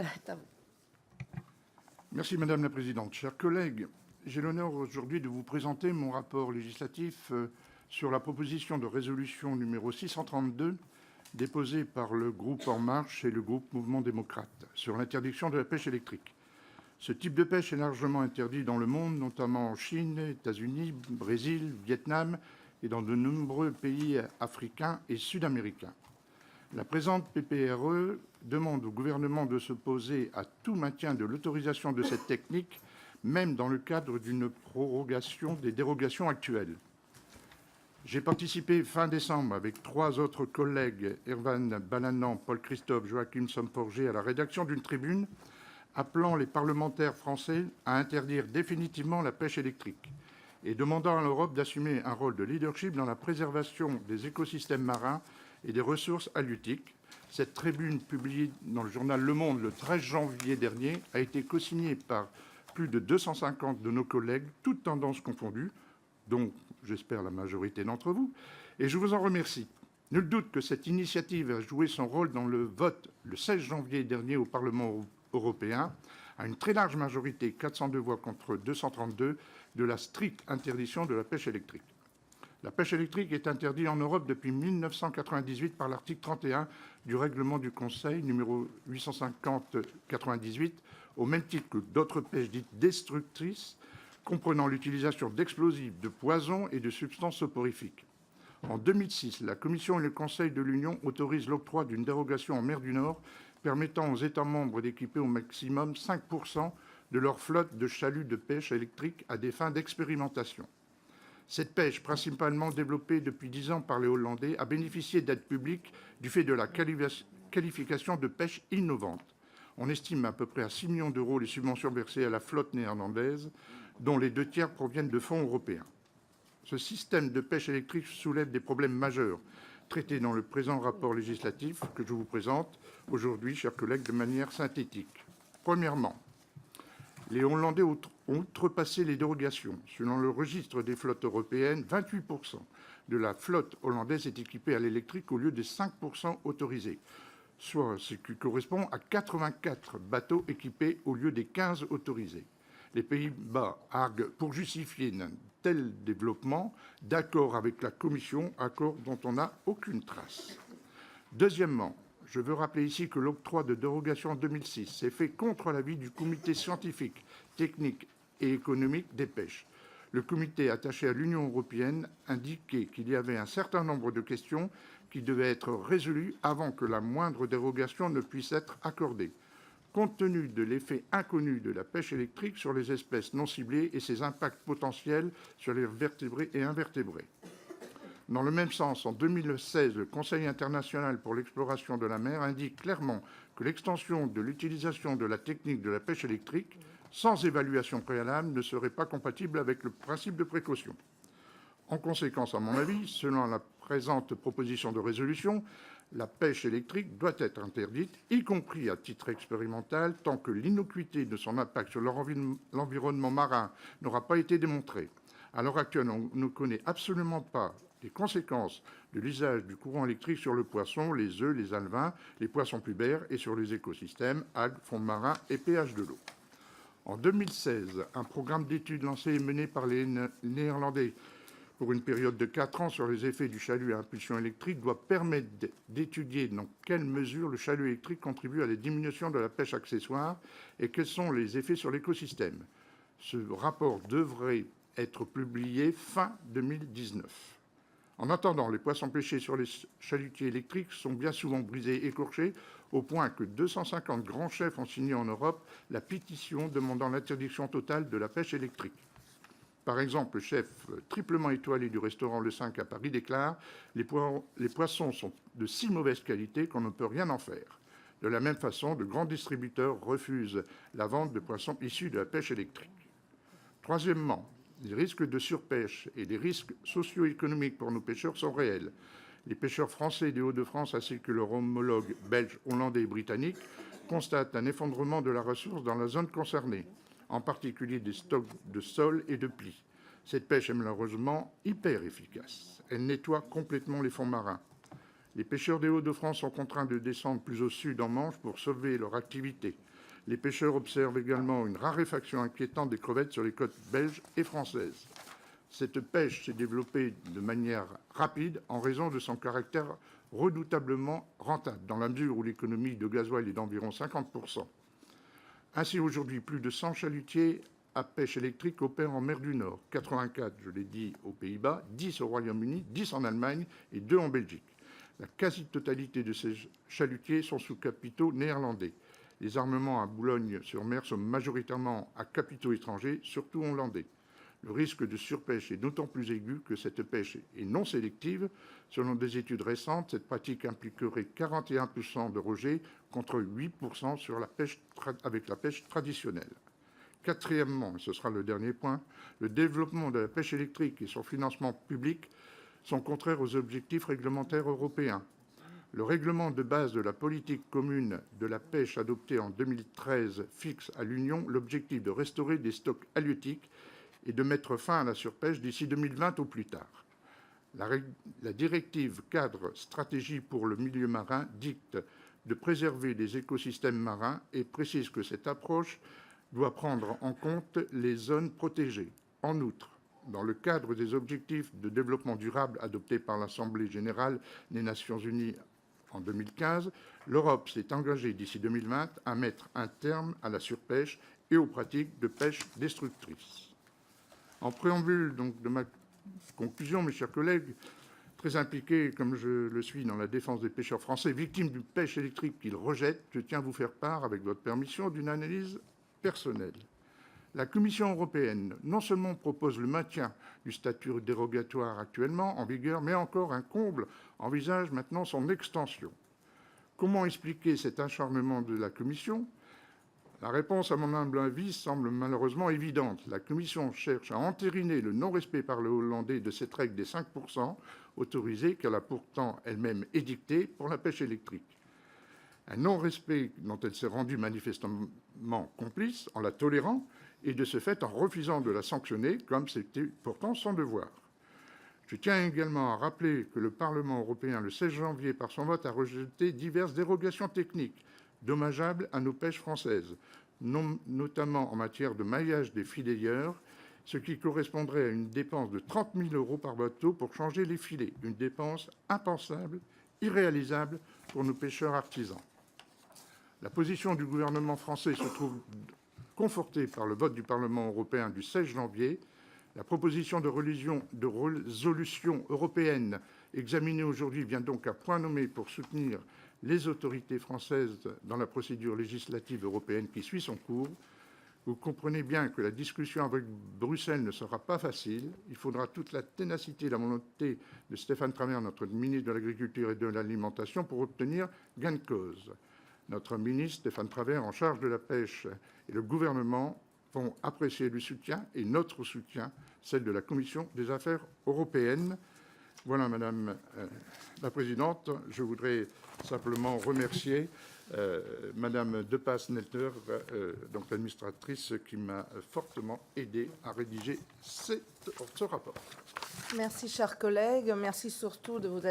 est à vous. Merci Madame la Présidente. Chers collègues, j'ai l'honneur aujourd'hui de vous présenter mon rapport législatif sur la proposition de résolution numéro 632 déposée par le groupe En Marche et le groupe Mouvement démocrate sur l'interdiction de la pêche électrique. Ce type de pêche est largement interdit dans le monde, notamment en Chine, États-Unis, Brésil, Vietnam et dans de nombreux pays africains et sud-américains. La présente PPRE demande au gouvernement de s'opposer à tout maintien de l'autorisation de cette technique, même dans le cadre d'une prorogation des dérogations actuelles. J'ai participé fin décembre avec 3 autres collègues, Erwan Balanant, Paul Christophe, Joachim Somporger, à la rédaction d'une tribune appelant les parlementaires français à interdire définitivement la pêche électrique et demandant à l'Europe d'assumer un rôle de leadership dans la préservation des écosystèmes marins et des ressources halieutiques. Cette tribune, publiée dans le journal Le Monde le 13 janvier dernier, a été co-signée par plus de 250 de nos collègues, toutes tendances confondues, dont j'espère la majorité d'entre vous, et je vous en remercie. Nul doute que cette initiative a joué son rôle dans le vote le 16 janvier dernier au Parlement européen, à une très large majorité, 402 voix contre 232, de la stricte interdiction de la pêche électrique. La pêche électrique est interdite en Europe depuis 1998 par l'article 31 du règlement du Conseil numéro 850/98, au même titre que d'autres pêches dites destructrices, comprenant l'utilisation d'explosifs, de poisons et de substances soporifiques. En 2006, la Commission et le Conseil de l'Union autorisent l'octroi d'une dérogation en mer du Nord permettant aux États membres d'équiper au maximum 5% de leur flotte de chaluts de pêche électrique à des fins d'expérimentation. Cette pêche, principalement développée depuis 10 ans par les Hollandais, a bénéficié d'aides publiques du fait de la qualification de pêche innovante. On estime à peu près à 6 millions d'euros les subventions versées à la flotte néerlandaise, dont les 2 tiers proviennent de fonds européens. Ce système de pêche électrique soulève des problèmes majeurs, traités dans le présent rapport législatif que je vous présente aujourd'hui, chers collègues, de manière synthétique. Premièrement, les Hollandais ont outrepassé les dérogations. Selon le registre des flottes européennes, 28% de la flotte hollandaise est équipée à l'électrique au lieu des 5% autorisés, soit ce qui correspond à 84 bateaux équipés au lieu des 15 autorisés. Les Pays-Bas arguent pour justifier un tel développement d'accord avec la Commission, accord dont on n'a aucune trace. Deuxièmement, je veux rappeler ici que l'octroi de dérogation en 2006 s'est fait contre l'avis du comité scientifique, technique et économique des pêches. Le comité attaché à l'Union européenne indiquait qu'il y avait un certain nombre de questions qui devaient être résolues avant que la moindre dérogation ne puisse être accordée, compte tenu de l'effet inconnu de la pêche électrique sur les espèces non ciblées et ses impacts potentiels sur les vertébrés et invertébrés. Dans le même sens, en 2016, le Conseil international pour l'exploration de la mer indique clairement que l'extension de l'utilisation de la technique de la pêche électrique, sans évaluation préalable, ne serait pas compatible avec le principe de précaution. En conséquence, à mon avis, selon la présente proposition de résolution, la pêche électrique doit être interdite, y compris à titre expérimental, tant que l'innocuité de son impact sur l'environnement marin n'aura pas été démontrée. À l'heure actuelle, on ne connaît absolument pas les conséquences de l'usage du courant électrique sur le poisson, les œufs, les alevins, les poissons pubères et sur les écosystèmes, algues, fonds marins et pH de l'eau. En 2016, un programme d'études lancé et mené par les Néerlandais pour une période de 4 ans sur les effets du chalut à impulsion électrique doit permettre d'étudier dans quelle mesure le chalut électrique contribue à la diminution de la pêche accessoire et quels sont les effets sur l'écosystème. Ce rapport devrait être publié fin 2019. En attendant, les poissons pêchés sur les chalutiers électriques sont bien souvent brisés, écorchés, au point que 250 grands chefs ont signé en Europe la pétition demandant l'interdiction totale de la pêche électrique. Par exemple, le chef triplement étoilé du restaurant Le 5 à Paris déclare « Les poissons sont de si mauvaise qualité qu'on ne peut rien en faire ». De la même façon, de grands distributeurs refusent la vente de poissons issus de la pêche électrique. Troisièmement, les risques de surpêche et les risques socio-économiques pour nos pêcheurs sont réels. Les pêcheurs français des Hauts-de-France ainsi que leurs homologues belges, hollandais et britanniques constatent un effondrement de la ressource dans la zone concernée, en particulier des stocks de sole et de plis. Cette pêche est malheureusement hyper efficace. Elle nettoie complètement les fonds marins. Les pêcheurs des Hauts-de-France sont contraints de descendre plus au sud en Manche pour sauver leur activité. Les pêcheurs observent également une raréfaction inquiétante des crevettes sur les côtes belges et françaises. Cette pêche s'est développée de manière rapide en raison de son caractère redoutablement rentable, dans la mesure où l'économie de gasoil est d'environ 50%. Ainsi, aujourd'hui, plus de 100 chalutiers à pêche électrique opèrent en mer du Nord. 84, je l'ai dit, aux Pays-Bas, 10 au Royaume-Uni, 10 en Allemagne et 2 en Belgique. La quasi-totalité de ces chalutiers sont sous capitaux néerlandais. Les armements à Boulogne-sur-Mer sont majoritairement à capitaux étrangers, surtout hollandais. Le risque de surpêche est d'autant plus aigu que cette pêche est non sélective. Selon des études récentes, cette pratique impliquerait 41% de rejet contre 8% avec la pêche traditionnelle. Quatrièmement, et ce sera le dernier point, le développement de la pêche électrique et son financement public sont contraires aux objectifs réglementaires européens. Le règlement de base de la politique commune de la pêche adopté en 2013 fixe à l'Union l'objectif de restaurer des stocks halieutiques et de mettre fin à la surpêche d'ici 2020 au plus tard. La directive cadre stratégie pour le milieu marin dicte de préserver les écosystèmes marins et précise que cette approche doit prendre en compte les zones protégées. En outre, dans le cadre des objectifs de développement durable adoptés par l'Assemblée générale des Nations unies en 2015, l'Europe s'est engagée d'ici 2020 à mettre un terme à la surpêche et aux pratiques de pêche destructrices. En préambule donc, de ma conclusion, mes chers collègues, très impliqué comme je le suis dans la défense des pêcheurs français, victimes d'une pêche électrique qu'ils rejettent, je tiens à vous faire part, avec votre permission, d'une analyse personnelle. La Commission européenne non seulement propose le maintien du statut dérogatoire actuellement en vigueur, mais encore un comble, envisage maintenant son extension. Comment expliquer cet acharnement de la Commission ? La réponse, à mon humble avis, semble malheureusement évidente. La Commission cherche à entériner le non-respect par le Hollandais de cette règle des 5% autorisée qu'elle a pourtant elle-même édictée pour la pêche électrique. Un non-respect dont elle s'est rendue manifestement complice en la tolérant et de ce fait en refusant de la sanctionner comme c'était pourtant son devoir. Je tiens également à rappeler que le Parlement européen, le 16 janvier, par son vote, a rejeté diverses dérogations techniques dommageables à nos pêches françaises, notamment en matière de maillage des fileyeurs, ce qui correspondrait à une dépense de 30 000 € par bateau pour changer les filets, une dépense impensable, irréalisable pour nos pêcheurs artisans. La position du gouvernement français se trouve confortée par le vote du Parlement européen du 16 janvier. La proposition de résolution européenne examinée aujourd'hui vient donc à point nommé pour soutenir les autorités françaises dans la procédure législative européenne qui suit son cours. Vous comprenez bien que la discussion avec Bruxelles ne sera pas facile. Il faudra toute la ténacité et la volonté de Stéphane Travert, notre ministre de l'Agriculture et de l'Alimentation, pour obtenir gain de cause. Notre ministre, Stéphane Travert, en charge de la pêche, et le gouvernement vont apprécier le soutien et notre soutien, celle de la Commission des affaires européennes. Voilà, Madame la Présidente, je voudrais simplement remercier Madame Depas-Nelter, donc l'administratrice qui m'a fortement aidé à rédiger ce rapport. Merci, chers collègues. Merci surtout de vous être